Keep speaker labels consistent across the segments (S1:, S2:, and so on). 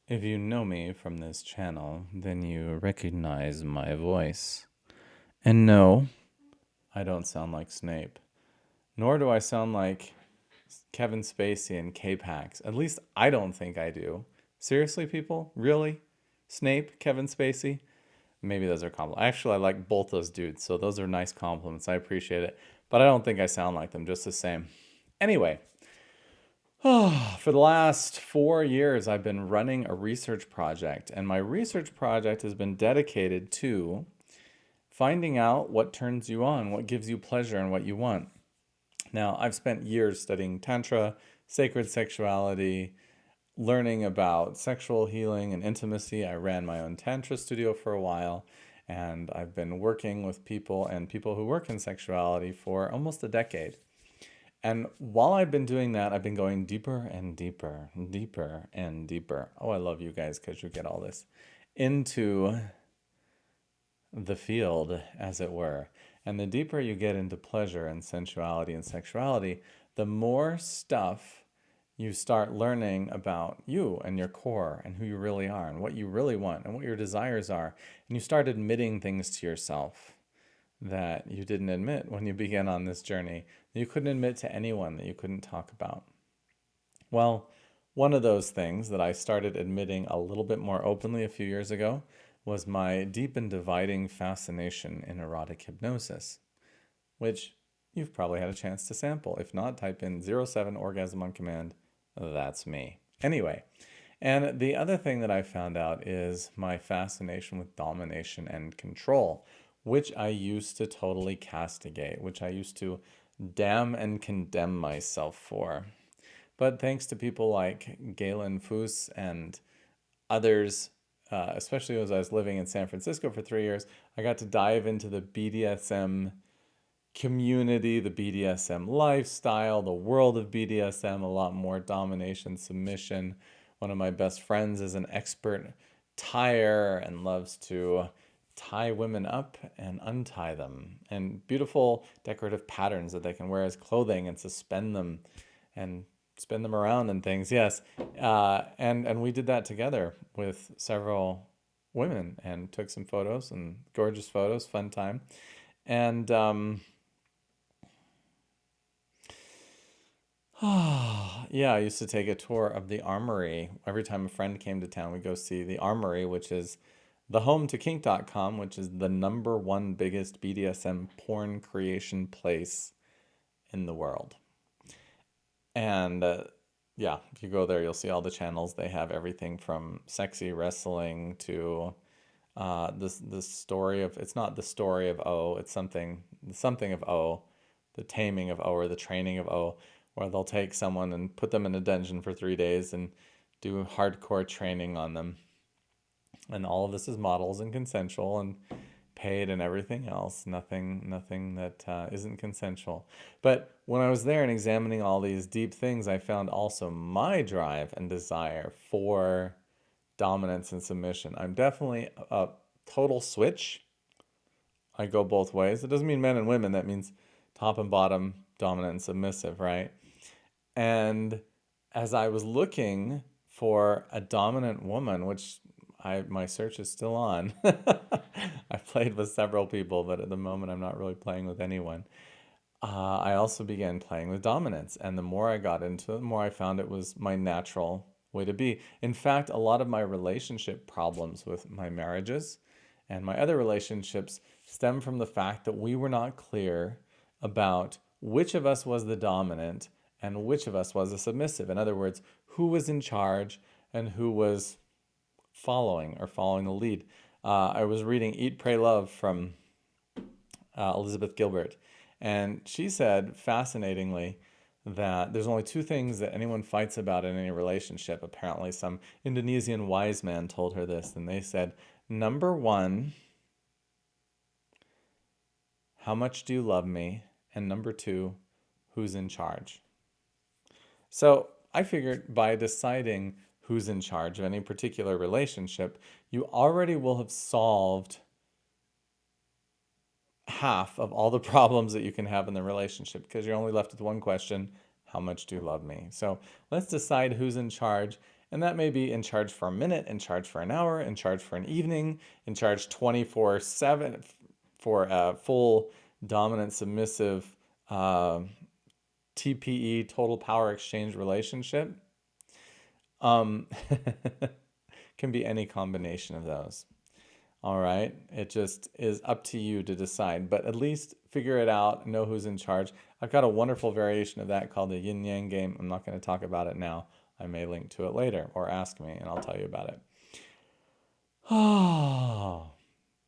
S1: If you know me from this channel, then you recognize my voice. And no, I don't sound like Snape. Nor do I sound like Kevin Spacey in K-Pax. At least I don't think I do. Seriously, people? Really? Snape, Kevin Spacey? Maybe those are compliments. Actually, I like both those dudes, so those are nice compliments. I appreciate it. But I don't think I sound like them, just the same. Anyway, for the last 4 years, I've been running a research project, and my research project has been dedicated to finding out what turns you on, what gives you pleasure, and what you want. Now, I've spent years studying Tantra, sacred sexuality, learning about sexual healing and intimacy. I ran my own Tantra studio for a while, and I've been working with people and people who work in sexuality for almost a decade. And while I've been doing that, I've been going deeper and deeper, deeper and deeper. Oh, I love you guys because you get all this into the field, as it were. And the deeper you get into pleasure and sensuality and sexuality, the more stuff you start learning about you and your core and who you really are and what you really want and what your desires are. And you start admitting things to yourself that you didn't admit when you began on this journey, that you couldn't admit to anyone, that you couldn't talk about. Well, one of those things that I started admitting a little bit more openly a few years ago was my deep and dividing fascination in erotic hypnosis, which you've probably had a chance to sample. If not, type in 07 orgasm on command. That's me. Anyway, and the other thing that I found out is my fascination with domination and control, which I used to totally castigate, which I used to damn and condemn myself for. But thanks to people like Galen Foos and others, especially as I was living in San Francisco for 3 years, I got to dive into the BDSM community, the BDSM lifestyle, the world of BDSM, a lot more domination, submission. One of my best friends is an expert tire and loves to tie women up and untie them, and beautiful decorative patterns that they can wear as clothing and suspend them and spin them around and things. Yes, and we did that together with several women and took some photos and gorgeous photos, fun time, and yeah, I used to take a tour of the Armory. Every time a friend came to town, we'd go see the Armory, which is the home to kink.com, which is the number one biggest BDSM porn creation place in the world. And yeah, if you go there, you'll see all the channels. They have everything from sexy wrestling to the story of, it's not the story of O, it's something of O, the taming of O or the training of O, where they'll take someone and put them in a dungeon for 3 days and do hardcore training on them. And all of this is models and consensual and paid and everything else. Nothing that isn't consensual. But when I was there and examining all these deep things, I found also my drive and desire for dominance and submission. I'm definitely a total switch. I go both ways. It doesn't mean men and women. That means top and bottom, dominant and submissive, right? And as I was looking for a dominant woman, which my search is still on. I've played with several people, but at the moment I'm not really playing with anyone. I also began playing with dominance, and the more I got into it, the more I found it was my natural way to be. In fact, a lot of my relationship problems with my marriages and my other relationships stem from the fact that we were not clear about which of us was the dominant and which of us was the submissive. In other words, who was in charge and who was following the lead. I was reading Eat, Pray, Love from Elizabeth Gilbert, and she said, fascinatingly, that there's only two things that anyone fights about in any relationship. Apparently, some Indonesian wise man told her this, and they said, number one, how much do you love me? And number two, who's in charge? So I figured by deciding who's in charge of any particular relationship, you already will have solved half of all the problems that you can have in the relationship because you're only left with one question: how much do you love me? So let's decide who's in charge, And that may be in charge for a minute, in charge for an hour, in charge for an evening, in charge 24/7 for a full dominant submissive uh, TPE, total power exchange relationship. Um, can be any combination of those. All right. It just is up to you to decide, but at least figure it out, know who's in charge. I've got a wonderful variation of that called the yin yang game. I'm not going to talk about it now. I may link to it later or ask me and I'll tell you about it. Oh,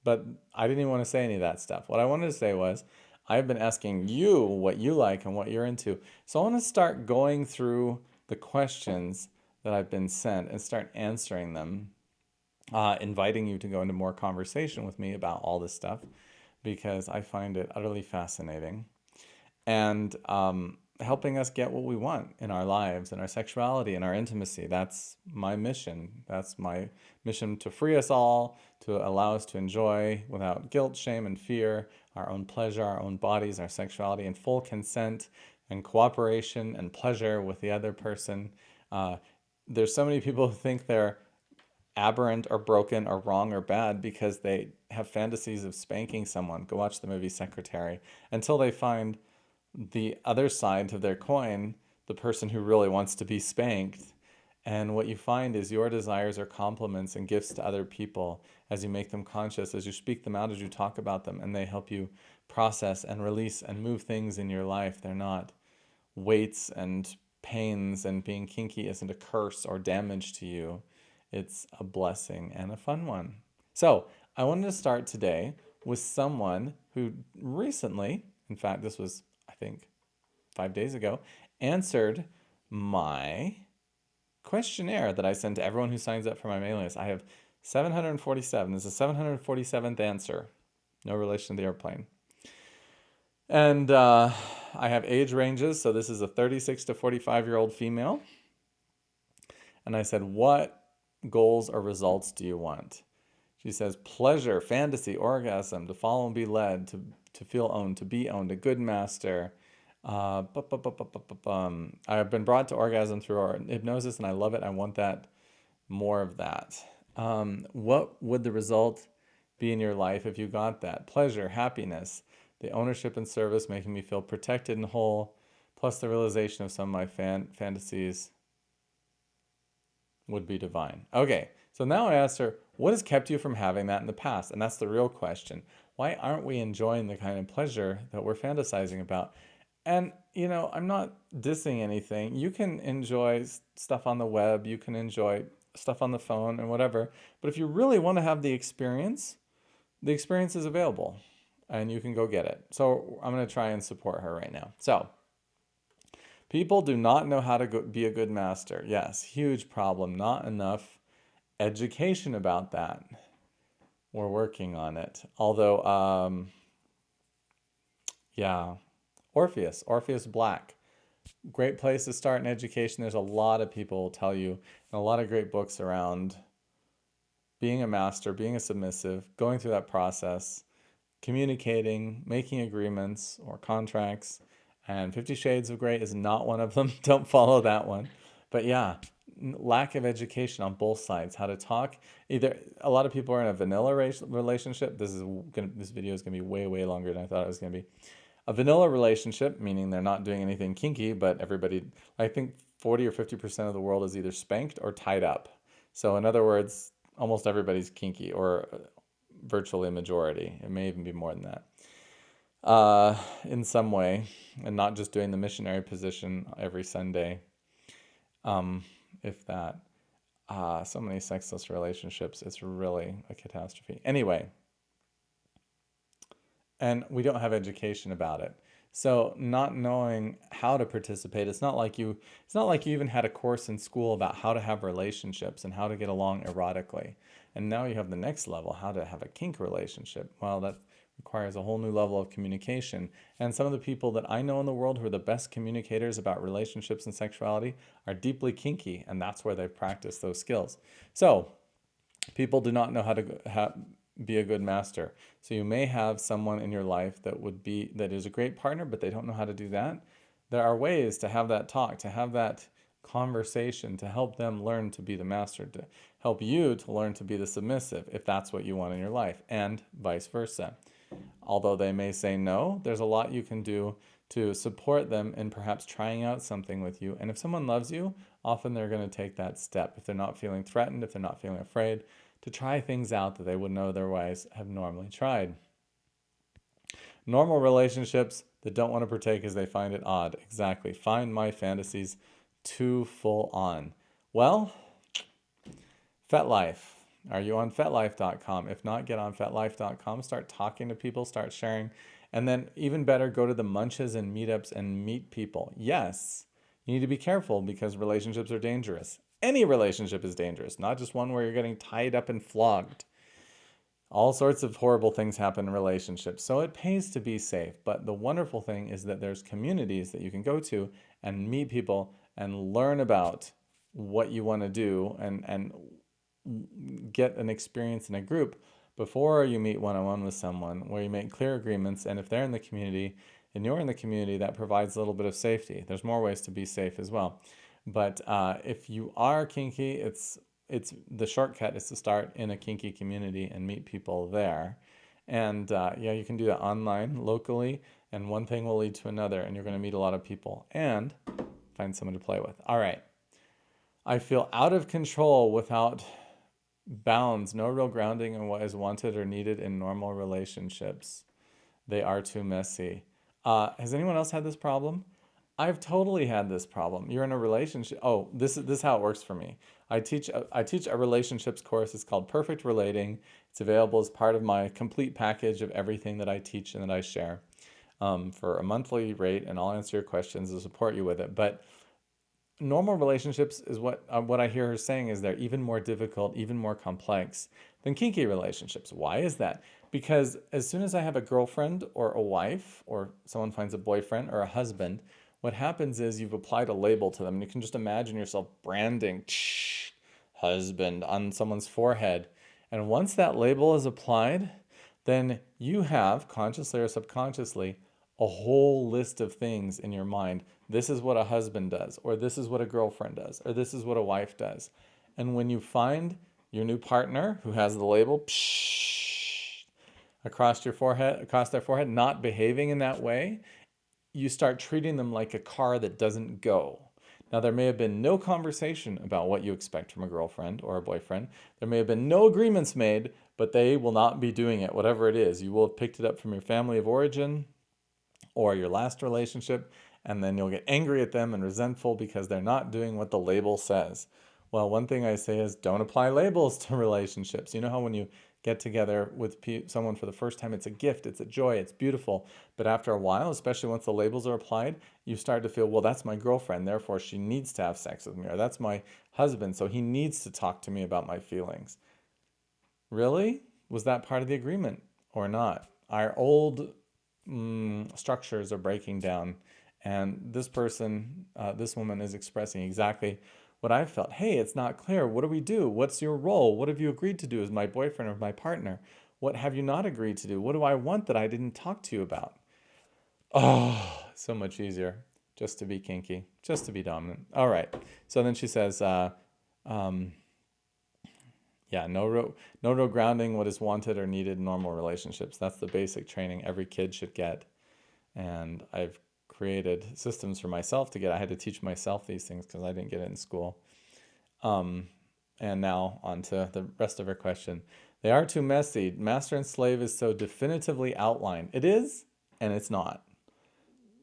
S1: but I didn't even want to say any of that stuff. What I wanted to say was I've been asking you what you like and what you're into. So I want to start going through the questions that I've been sent and start answering them, inviting you to go into more conversation with me about all this stuff because I find it utterly fascinating and helping us get what we want in our lives and our sexuality and our intimacy. That's my mission. That's my mission, to free us all, to allow us to enjoy without guilt, shame, and fear our own pleasure, our own bodies, our sexuality in full consent and cooperation and pleasure with the other person. There's so many people who think they're aberrant or broken or wrong or bad because they have fantasies of spanking someone. Go watch the movie Secretary, until they find the other side of their coin, the person who really wants to be spanked. And what you find is your desires are compliments and gifts to other people as you make them conscious, as you speak them out, as you talk about them, and they help you process and release and move things in your life. They're not weights and pains, and being kinky isn't a curse or damage to you. It's a blessing and a fun one. So I wanted to start today with someone who recently, in fact, this was, I think, 5 days ago, answered my questionnaire that I send to everyone who signs up for my mailing list. I have 747. This is the 747th answer. No relation to the airplane. And I have age ranges. So this is a 36 to 45-year-old female. And I said, what goals or results do you want? She says, pleasure, fantasy, orgasm, to follow and be led, to feel owned, to be owned, a good master. I've been brought to orgasm through our hypnosis and I love it. I want that, more of that. What would the result be in your life if you got that? Pleasure, happiness, the ownership and service making me feel protected and whole, plus the realization of some of my fantasies would be divine. Okay, so now I asked her, what has kept you from having that in the past? And that's the real question. Why aren't we enjoying the kind of pleasure that we're fantasizing about? And, I'm not dissing anything. You can enjoy stuff on the web, you can enjoy stuff on the phone and whatever. But if you really want to have the experience is available and you can go get it. So I'm going to try and support her right now. So, people do not know how to be a good master. Yes, huge problem. Not enough education about that. We're working on it. Although, yeah, Orpheus Black. Great place to start in education. There's a lot of people tell you, and a lot of great books around being a master, being a submissive, going through that process, communicating, making agreements or contracts. And 50 Shades of Grey is not one of them. Don't follow that one. But yeah, lack of education on both sides. How to talk. Either a lot of people are in a vanilla relationship. This video is gonna be way longer than I thought it was gonna be. A vanilla relationship, meaning they're not doing anything kinky, but everybody, I think 40 or 50% of the world is either spanked or tied up. So in other words, almost everybody's kinky, or virtually a majority. It may even be more than that. In some way, and not just doing the missionary position every Sunday, if that. So many sexless relationships, it's really a catastrophe. Anyway, and we don't have education about it. So not knowing how to participate, it's not like you even had a course in school about how to have relationships and how to get along erotically. And now you have the next level, how to have a kink relationship. Well, that requires a whole new level of communication. And some of the people that I know in the world who are the best communicators about relationships and sexuality are deeply kinky, and that's where they've practiced those skills. So people do not know how to be a good master. So you may have someone in your life that is a great partner, but they don't know how to do that. There are ways to have that talk, to have that conversation to help them learn to be the master, to help you to learn to be the submissive, if that's what you want in your life, and vice versa. Although they may say no, there's a lot you can do to support them in perhaps trying out something with you. And if someone loves you, often they're going to take that step. If they're not feeling threatened, if they're not feeling afraid, to try things out that they wouldn't otherwise have normally tried. Normal relationships that don't want to partake as they find it odd. Exactly. Find my fantasies too full on. Well, FetLife. Are you on FetLife.com? If not, get on FetLife.com. Start talking to people, start sharing. And then, even better, go to the munches and meetups and meet people. Yes, you need to be careful because relationships are dangerous. Any relationship is dangerous, not just one where you're getting tied up and flogged. All sorts of horrible things happen in relationships, so it pays to be safe. But the wonderful thing is that there's communities that you can go to and meet people and learn about what you want to do and get an experience in a group before you meet one-on-one with someone, where you make clear agreements. And if they're in the community and you're in the community, that provides a little bit of safety. There's more ways to be safe as well. But if you are kinky, it's the shortcut is to start in a kinky community and meet people there. And yeah, you can do that online, locally, and one thing will lead to another, and you're going to meet a lot of people and find someone to play with. All right. I feel out of control without bounds, no real grounding in what is wanted or needed in normal relationships. They are too messy. Has anyone else had this problem? I've totally had this problem. You're in a relationship. Oh, this is how it works for me. I teach a relationships course. It's called Perfect Relating. It's available as part of my complete package of everything that I teach and that I share for a monthly rate, and I'll answer your questions and support you with it. But normal relationships is what I hear her saying is they're even more difficult, even more complex than kinky relationships. Why is that? Because as soon as I have a girlfriend or a wife, or someone finds a boyfriend or a husband, what happens is you've applied a label to them. And you can just imagine yourself branding husband on someone's forehead. And once that label is applied, then you have, consciously or subconsciously, a whole list of things in your mind. This is what a husband does, or this is what a girlfriend does, or this is what a wife does. And when you find your new partner who has the label across their forehead, not behaving in that way, you start treating them like a car that doesn't go. Now, there may have been no conversation about what you expect from a girlfriend or a boyfriend. There may have been no agreements made, but they will not be doing it, whatever it is. You will have picked it up from your family of origin or your last relationship, and then you'll get angry at them and resentful because they're not doing what the label says. Well, one thing I say is don't apply labels to relationships. You know how when you get together with someone for the first time, it's a gift, it's a joy, it's beautiful. But after a while, especially once the labels are applied, you start to feel, well, that's my girlfriend, therefore she needs to have sex with me. Or that's my husband, so he needs to talk to me about my feelings. Really? Was that part of the agreement or not? Our old structures are breaking down. And this person, this woman is expressing exactly what I felt. Hey, it's not clear. What do we do? What's your role? What have you agreed to do as my boyfriend or my partner? What have you not agreed to do? What do I want that I didn't talk to you about? Oh, so much easier just to be kinky, just to be dominant. All right. So then she says, yeah, no real grounding what is wanted or needed in normal relationships. That's the basic training every kid should get. And I've created systems for myself to get. I had to teach myself these things because I didn't get it in school. And now on to the rest of her question. They are too messy. Master and slave is so definitively outlined. It is, and it's not.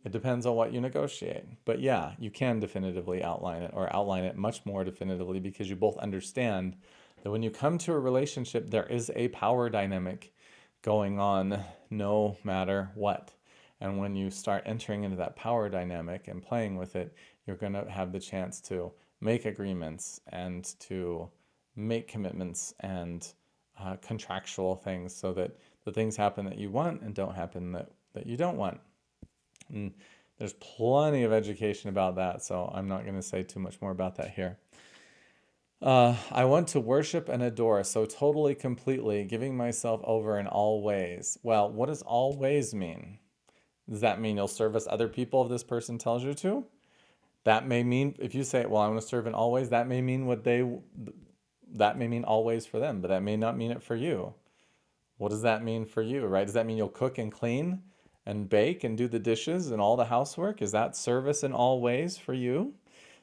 S1: It depends on what you negotiate. But yeah, you can definitively outline it, or outline it much more definitively, because you both understand that when you come to a relationship, there is a power dynamic going on no matter what. And when you start entering into that power dynamic and playing with it, you're going to have the chance to make agreements and to make commitments and contractual things, so that the things happen that you want and don't happen that you don't want. And there's plenty of education about that, so I'm not going to say too much more about that here. I want to worship and adore, so totally, completely, giving myself over in all ways. Well, what does all ways mean? Does that mean you'll service other people if this person tells you to? That may mean, if you say, well, I want to serve in all ways, that may mean that may mean always for them, but that may not mean it for you. What does that mean for you, right? Does that mean you'll cook and clean and bake and do the dishes and all the housework? Is that service in all ways for you?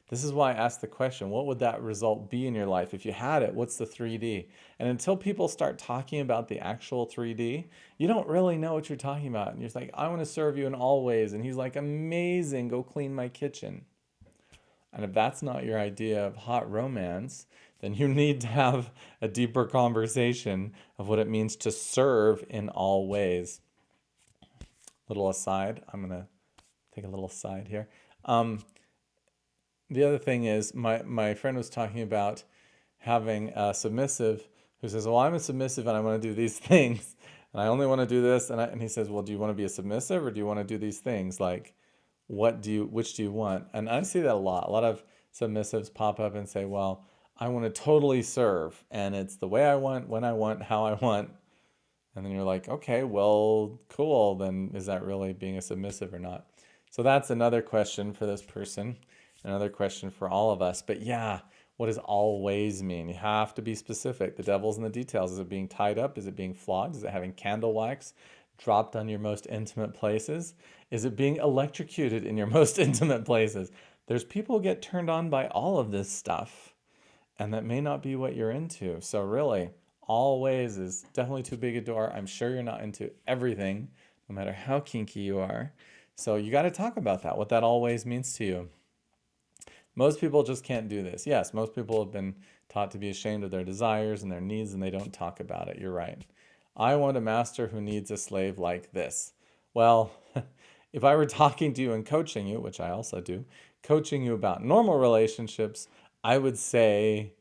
S1: This is why I asked the question, what would that result be in your life? If you had it, what's the 3D? And until people start talking about the actual 3D, you don't really know what you're talking about. And you're just like, I want to serve you in all ways. And he's like, amazing, go clean my kitchen. And if that's not your idea of hot romance, then you need to have a deeper conversation of what it means to serve in all ways. Little aside, I'm going to take a little aside here. The other thing is, my friend was talking about having a submissive who says, well, I'm a submissive and I want to do these things. And I only want to do this. And he says, well, do you want to be a submissive or do you want to do these things? Like, which do you want? And I see that a lot. A lot of submissives pop up and say, well, I want to totally serve. And it's the way I want, when I want, how I want. And then you're like, okay, well, cool. Then is that really being a submissive or not? So that's another question for this person, another question for all of us. But yeah, what does always mean? You have to be specific. The devil's in the details. Is it being tied up? Is it being flogged? Is it having candle wax dropped on your most intimate places? Is it being electrocuted in your most intimate places? There's people who get turned on by all of this stuff, and that may not be what you're into. So really, always is definitely too big a door. I'm sure you're not into everything, no matter how kinky you are. So you got to talk about that, what that always means to you. Most people just can't do this. Yes, most people have been taught to be ashamed of their desires and their needs, and they don't talk about it. You're right. I want a master who needs a slave like this. Well, if I were talking to you and coaching you, which I also do, coaching you about normal relationships, I would say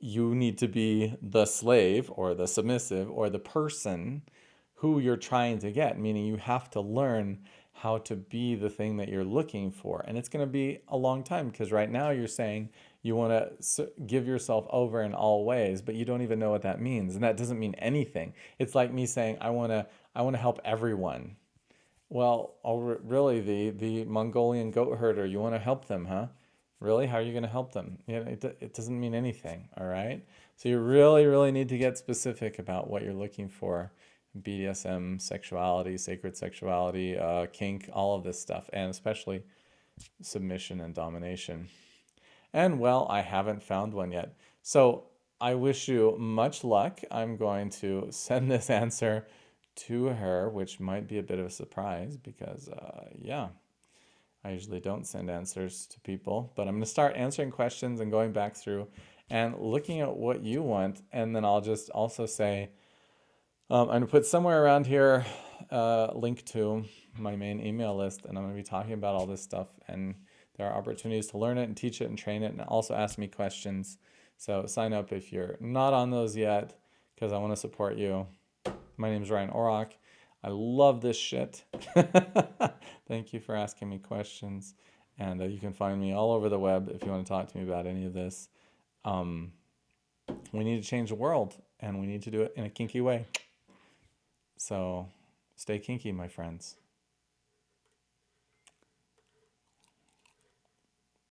S1: you need to be the slave or the submissive or the person who you're trying to get, meaning you have to learn how to be the thing that you're looking for. And it's going to be a long time because right now you're saying you want to give yourself over in all ways, but you don't even know what that means. And that doesn't mean anything. It's like me saying, I want to help everyone. Well, really, the Mongolian goat herder, you want to help them, huh? Really? How are you going to help them? It doesn't mean anything, all right? So you really, really need to get specific about what you're looking for. BDSM, sexuality, sacred sexuality, kink, all of this stuff, and especially submission and domination. And well, I haven't found one yet. So I wish you much luck. I'm going to send this answer to her, which might be a bit of a surprise because, yeah, I usually don't send answers to people. But I'm going to start answering questions and going back through and looking at what you want. And then I'll just also say, I'm going to put somewhere around here a link to my main email list, and I'm going to be talking about all this stuff. And there are opportunities to learn it and teach it and train it and also ask me questions. So sign up if you're not on those yet because I want to support you. My name is Ryan Orrock. I love this shit. Thank you for asking me questions. And you can find me all over the web if you want to talk to me about any of this. We need to change the world, and we need to do it in a kinky way. So stay kinky, my friends.